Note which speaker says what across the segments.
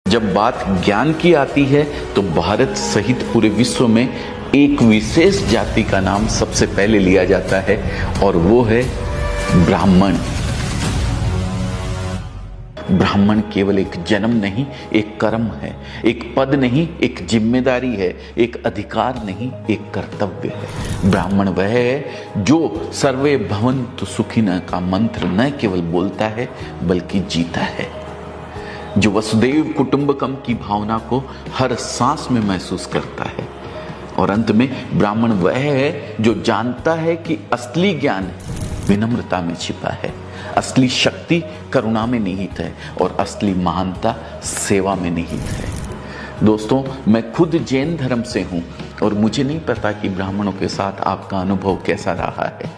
Speaker 1: जब बात ज्ञान की आती है तो भारत सहित पूरे विश्व में एक विशेष जाति का नाम सबसे पहले लिया जाता है और वो है ब्राह्मण। ब्राह्मण केवल एक जन्म नहीं, एक कर्म है, एक पद नहीं, एक जिम्मेदारी है, एक अधिकार नहीं, एक कर्तव्य है। ब्राह्मण वह है जो सर्वे भवन्तु सुखिनः का मंत्र न केवल बोलता है बल्कि जीता है, जो वसुदेव कुटुंबकम की भावना को हर सांस में महसूस करता है। और अंत में ब्राह्मण वह है जो जानता है कि असली ज्ञान विनम्रता में छिपा है, असली शक्ति करुणा में निहित है और असली महानता सेवा में निहित है। दोस्तों, मैं खुद जैन धर्म से हूं और मुझे नहीं पता कि ब्राह्मणों के साथ आपका अनुभव कैसा रहा है,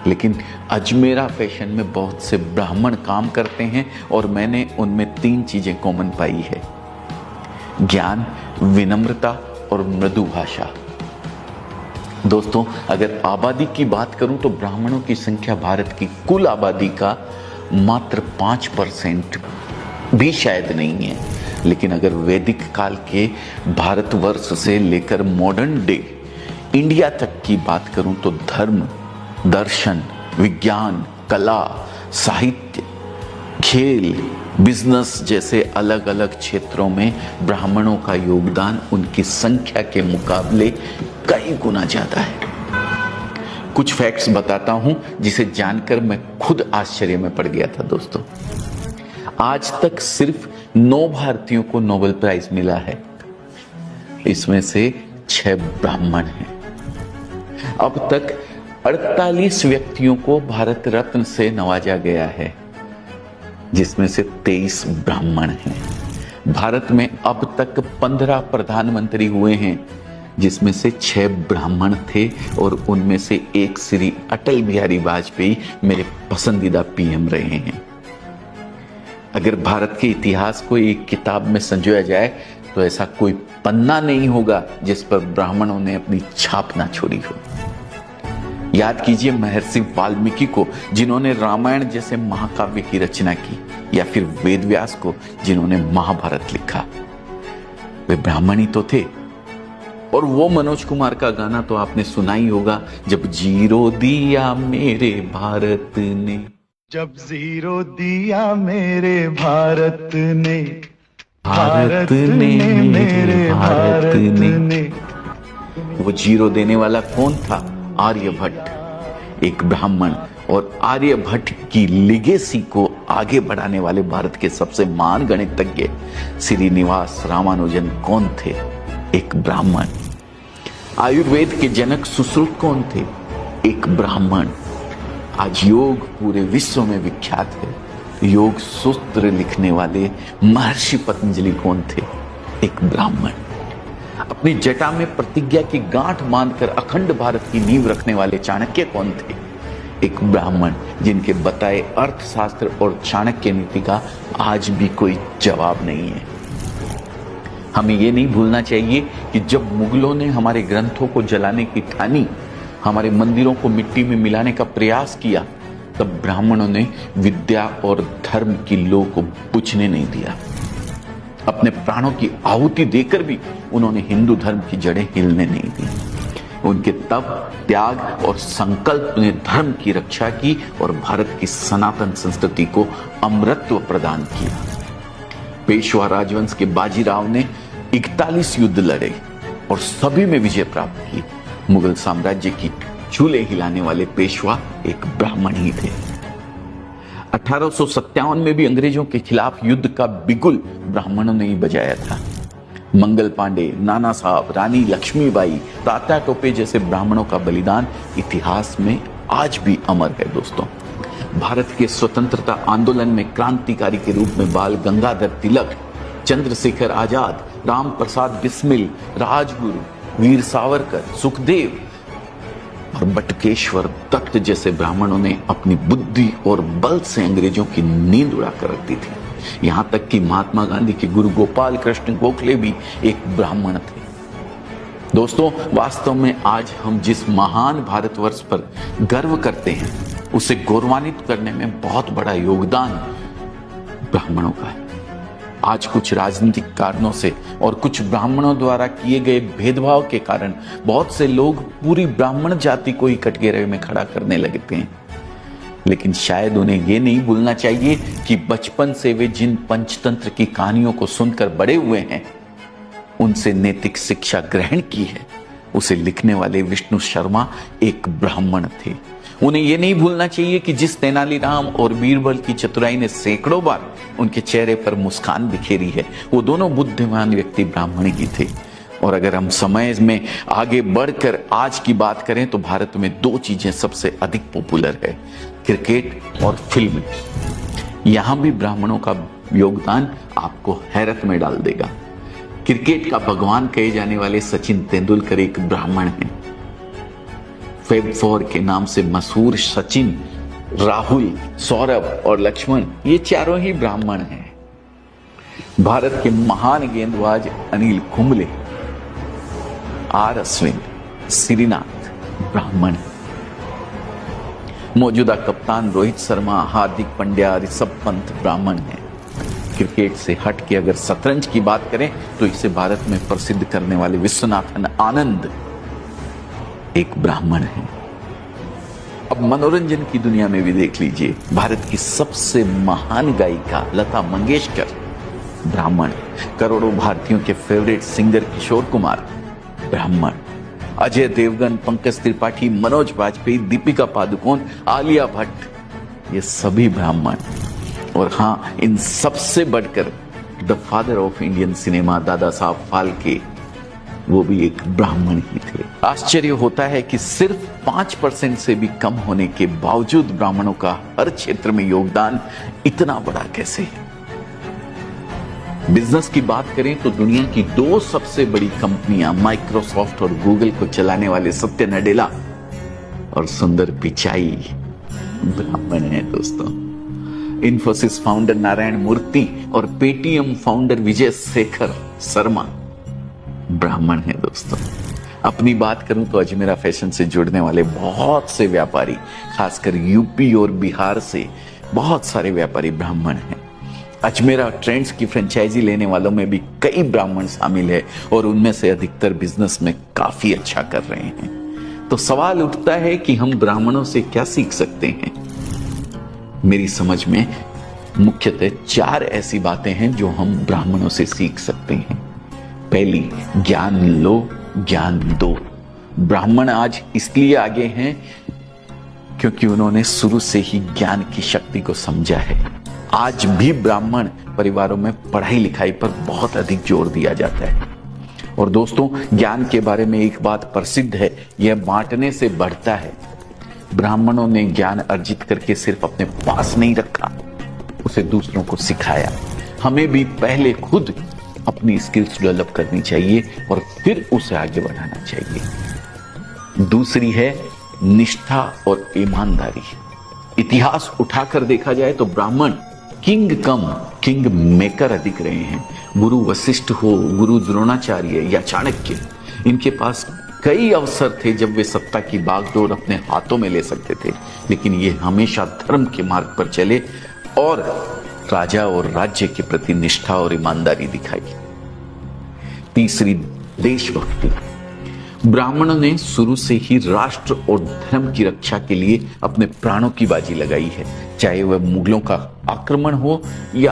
Speaker 1: लेकिन अजमेरा फैशन में बहुत से ब्राह्मण काम करते हैं और मैंने उनमें 3 चीजें कॉमन पाई है: ज्ञान, विनम्रता और मृदु भाषा। दोस्तों, अगर आबादी की बात करूं तो ब्राह्मणों की संख्या भारत की कुल आबादी का मात्र 5% भी शायद नहीं है। लेकिन अगर वैदिक काल के भारतवर्ष से लेकर मॉडर्न डे इंडिया तक की बात करूं तो धर्म, दर्शन, विज्ञान, कला, साहित्य, खेल, बिजनेस जैसे अलग अलग क्षेत्रों में ब्राह्मणों का योगदान उनकी संख्या के मुकाबले कई गुना ज्यादा है। कुछ फैक्ट्स बताता हूं जिसे जानकर मैं खुद आश्चर्य में पड़ गया था। दोस्तों, आज तक सिर्फ 9 भारतीयों को नोबेल प्राइज मिला है, इसमें से 6 ब्राह्मण हैं। अब तक 48 व्यक्तियों को भारत रत्न से नवाजा गया है, जिसमें से 23 ब्राह्मण हैं। भारत में अब तक 15 प्रधानमंत्री हुए हैं, जिसमें से 6 ब्राह्मण थे और उनमें से एक श्री अटल बिहारी वाजपेयी मेरे पसंदीदा पीएम रहे हैं। अगर भारत के इतिहास को एक किताब में संजोया जाए तो ऐसा कोई पन्ना नहीं होगा जिस पर ब्राह्मणों ने अपनी छाप ना छोड़ी हो। याद कीजिए महर्षि वाल्मीकि को, जिन्होंने रामायण जैसे महाकाव्य की रचना की, या फिर वेद व्यास को, जिन्होंने महाभारत लिखा। वे ब्राह्मण ही तो थे। और वो मनोज कुमार का गाना तो आपने सुना ही होगा, जब जीरो दिया मेरे भारत ने,
Speaker 2: जब जीरो दिया मेरे भारत ने,
Speaker 1: भारत ने मेरे भारत ने। वो जीरो देने वाला कौन था? आर्यभट्ट, एक ब्राह्मण। और आर्यभट्ट की लिगेसी को आगे बढ़ाने वाले भारत के सबसे महान गणितज्ञ श्रीनिवास रामानुजन कौन थे? एक ब्राह्मण। आयुर्वेद के जनक सुश्रुत कौन थे? एक ब्राह्मण। आज योग पूरे विश्व में विख्यात है। योग सूत्र लिखने वाले महर्षि पतंजलि कौन थे? एक ब्राह्मण। अपनी जटा में प्रतिज्ञा की गांठ बांधकर अखंड भारत की नींव रखने वाले चाणक्य कौन थे? एक ब्राह्मण, जिनके बताए अर्थशास्त्र और चाणक्य नीति का आज भी कोई जवाब नहीं है। हमें यह नहीं भूलना चाहिए कि जब मुगलों ने हमारे ग्रंथों को जलाने की ठानी, हमारे मंदिरों को मिट्टी में मिलाने का प्रयास किया, तब ब्राह्मणों ने विद्या और धर्म की लौ को बुझने नहीं दिया। अपने प्राणों की आहुति देकर भी उन्होंने हिंदू धर्म की जड़ें हिलने नहीं दी। उनके तप, त्याग और संकल्प ने धर्म की रक्षा की और भारत की सनातन संस्कृति को अमरत्व प्रदान किया। पेशवा राजवंश के बाजीराव ने 41 युद्ध लड़े और सभी में विजय प्राप्त की। मुगल साम्राज्य की चूल्हे हिलाने वाले पेशवा एक ब्राह्मण ही थे। 1857 में भी अंग्रेजों के खिलाफ युद्ध का बिगुल ब्राह्मणों ने ही बजाया था। मंगल पांडे, नाना साहब, रानी लक्ष्मीबाई, तात्या टोपे जैसे ब्राह्मणों का बलिदान इतिहास में आज भी अमर है। दोस्तों, भारत के स्वतंत्रता आंदोलन में क्रांतिकारी के रूप में बाल गंगाधर तिलक, चंद्रशेखर आजाद, राम प्रसाद बिस्मिल, राजगुरु, वीर सावरकर, सुखदेव और बटुकेश्वर दत्त जैसे ब्राह्मणों ने अपनी बुद्धि और बल से अंग्रेजों की नींद उड़ाकर रख दी थी। यहां तक कि महात्मा गांधी के गुरु गोपाल कृष्ण गोखले भी एक ब्राह्मण थे। दोस्तों, वास्तव में आज हम जिस महान भारतवर्ष पर गर्व करते हैं, उसे गौरवान्वित करने में बहुत बड़ा योगदान ब्राह्मणों का है। आज कुछ राजनीतिक कारणों से और कुछ ब्राह्मणों द्वारा किए गए भेदभाव के कारण बहुत से लोग पूरी ब्राह्मण जाति को ही कटघरे में खड़ा करने लगते हैं। लेकिन शायद उन्हें यह नहीं भूलना चाहिए कि बचपन से वे जिन पंचतंत्र की कहानियों को सुनकर बड़े हुए हैं, उनसे नैतिक शिक्षा ग्रहण की है, उसे लिखने वाले विष्णु शर्मा एक ब्राह्मण थे। उन्हें यह नहीं भूलना चाहिए कि जिस तेनालीराम और बीरबल की चतुराई ने सैकड़ों बार उनके चेहरे पर मुस्कान बिखेरी है, वो दोनों बुद्धिमान व्यक्ति ब्राह्मण ही थे। और अगर हम समय में आगे बढ़कर आज की बात करें तो भारत में दो चीजें सबसे अधिक पॉपुलर है, क्रिकेट और फिल्म। यहां भी ब्राह्मणों का योगदान आपको हैरत में डाल देगा। क्रिकेट का भगवान कहे जाने वाले सचिन तेंदुलकर एक ब्राह्मण हैं। फैब फोर के नाम से मशहूर सचिन, राहुल, सौरभ और लक्ष्मण, ये चारों ही ब्राह्मण हैं। भारत के महान गेंदबाज अनिल कुंबले, आर अश्विन, श्रीनाथ ब्राह्मण हैं। मौजूदा कप्तान रोहित शर्मा, हार्दिक पांड्या, ऋषभ पंत ब्राह्मण हैं। क्रिकेट से हट के अगर शतरंज की बात करें तो इसे भारत में प्रसिद्ध करने वाले विश्वनाथन आनंद एक ब्राह्मण है। अब मनोरंजन की दुनिया में भी देख लीजिए, भारत की सबसे महान गायिका लता मंगेशकर ब्राह्मण, करोड़ों भारतीयों के फेवरेट सिंगर किशोर कुमार ब्राह्मण, अजय देवगन, पंकज त्रिपाठी, मनोज वाजपेयी, दीपिका पादुकोण, आलिया भट्ट, ये सभी ब्राह्मण। और हाँ, इन सबसे बढ़कर the father of Indian cinema Dada Saheb Phalke, वो भी एक ब्राह्मण ही थे। आश्चर्य होता है कि सिर्फ 5% से भी कम होने के बावजूद ब्राह्मणों का हर क्षेत्र में योगदान इतना बड़ा कैसे है। बिजनेस की बात करें तो दुनिया की दो सबसे बड़ी कंपनियां माइक्रोसॉफ्ट और गूगल को चलाने वाले सत्य नडेला और सुंदर पिचाई ब्राह्मण हैं दोस्तों। इन्फोसिस फाउंडर नारायण मूर्ति और पेटीएम फाउंडर विजय शेखर शर्मा ब्राह्मण है दोस्तों। अपनी बात करूं तो अजमेरा फैशन से जुड़ने वाले बहुत से व्यापारी, खासकर यूपी और बिहार से बहुत सारे व्यापारी ब्राह्मण हैं। अजमेरा ट्रेंड्स की फ्रेंचाइजी लेने वालों में भी कई ब्राह्मण शामिल है और उनमें से अधिकतर बिजनेस में काफी अच्छा कर रहे हैं। तो सवाल उठता है कि हम ब्राह्मणों से क्या सीख सकते हैं। मेरी समझ में मुख्यतः 4 ऐसी बातें हैं जो हम ब्राह्मणों से सीख सकते हैं। पहली, ज्ञान लो, ज्ञान दो। ब्राह्मण आज इसलिए आगे हैं क्योंकि उन्होंने शुरू से ही ज्ञान की शक्ति को समझा है। आज भी ब्राह्मण परिवारों में पढ़ाई लिखाई पर बहुत अधिक जोर दिया जाता है। और दोस्तों, ज्ञान के बारे में एक बात प्रसिद्ध है, यह बांटने से बढ़ता है। ब्राह्मणों ने ज्ञान अर्जित करके सिर्फ अपने पास नहीं रखा, उसे दूसरों को सिखाया। हमें भी पहले खुद अपनी स्किल्स डेवलप करनी चाहिए और फिर उसे आगे बढ़ाना चाहिए। दूसरी है निष्ठा और ईमानदारी। इतिहास उठाकर देखा जाए तो ब्राह्मण किंग कम किंग मेकर अधिक रहे हैं। गुरु वशिष्ठ हो, गुरु द्रोणाचार्य या चाणक्य, इनके पास कई अवसर थे जब वे सत्ता की बागडोर अपने हाथों में ले सकते थे, लेकिन ये हमेशा धर्म के मार्ग पर चले और राजा और राज्य के प्रति निष्ठा और ईमानदारी दिखाई। तीसरी, देशभक्ति। ब्राह्मणों ने शुरू से ही राष्ट्र और धर्म की रक्षा के लिए अपने प्राणों की बाजी लगाई है, चाहे वह मुगलों का आक्रमण हो या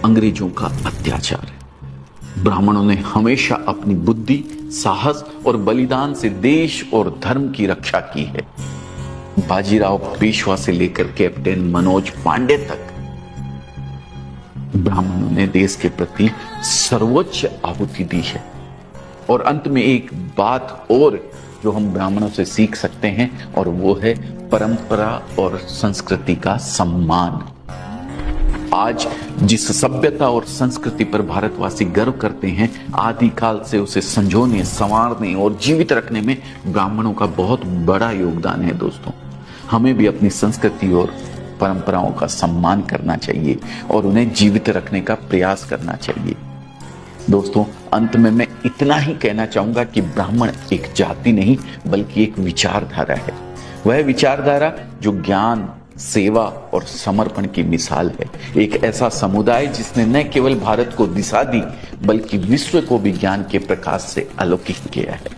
Speaker 1: अंग्रेजों का अत्याचार। ब्राह्मणों ने हमेशा अपनी बुद्धि, साहस और बलिदान से देश और धर्म की रक्षा की है। बाजीराव पेशवा से लेकर कैप्टन मनोज पांडे तक ब्राह्मणों ने देश के प्रति सर्वोच्च आहुति दी है। और अंत में एक बात और जो हम ब्राह्मणों से सीख सकते हैं, और वो है परंपरा और संस्कृति का सम्मान। आज जिस सभ्यता और संस्कृति पर भारतवासी गर्व करते हैं, आदिकाल से उसे संजोने, संवारने और जीवित रखने में ब्राह्मणों का बहुत बड़ा योगदान है दोस्तों। हमें भी अपनी संस्कृति और परंपराओं का सम्मान करना चाहिए और उन्हें जीवित रखने का प्रयास करना चाहिए। दोस्तों, अंत में मैं इतना ही कहना चाहूंगा कि ब्राह्मण एक जाति नहीं बल्कि एक विचारधारा है। वह विचारधारा जो ज्ञान, सेवा और समर्पण की मिसाल है। एक ऐसा समुदाय जिसने न केवल भारत को दिशा दी बल्कि विश्व को भी ज्ञान के प्रकाश से अलौकिक किया है।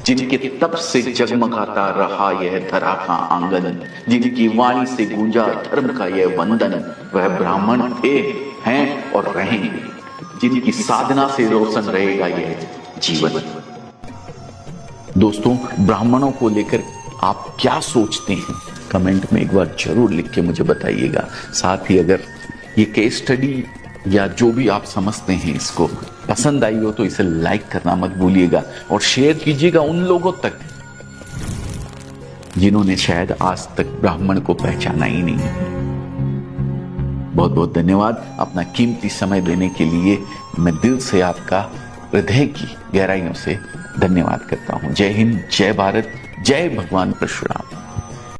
Speaker 1: जिनके तप से जगमगाता रहा यह धरा का आंगन, जिनकी वाणी से गूंजा धर्म का यह वंदन, वह ब्राह्मण थे, हैं और रहेंगे, जिनकी साधना से रोशन रहेगा यह जीवन। दोस्तों, ब्राह्मणों को लेकर आप क्या सोचते हैं? कमेंट में एक बार जरूर लिख के मुझे बताइएगा। साथ ही अगर ये केस स्टडी या जो भी आप समझते हैं इसको पसंद आई हो तो इसे लाइक करना मत भूलिएगा और शेयर कीजिएगा उन लोगों तक जिन्होंने शायद आज तक ब्राह्मण को पहचाना ही नहीं। बहुत बहुत धन्यवाद अपना कीमती समय देने के लिए। मैं दिल से आपका हृदय की गहराइयों से धन्यवाद करता हूं। जय हिंद, जय भारत, जय भगवान परशुराम।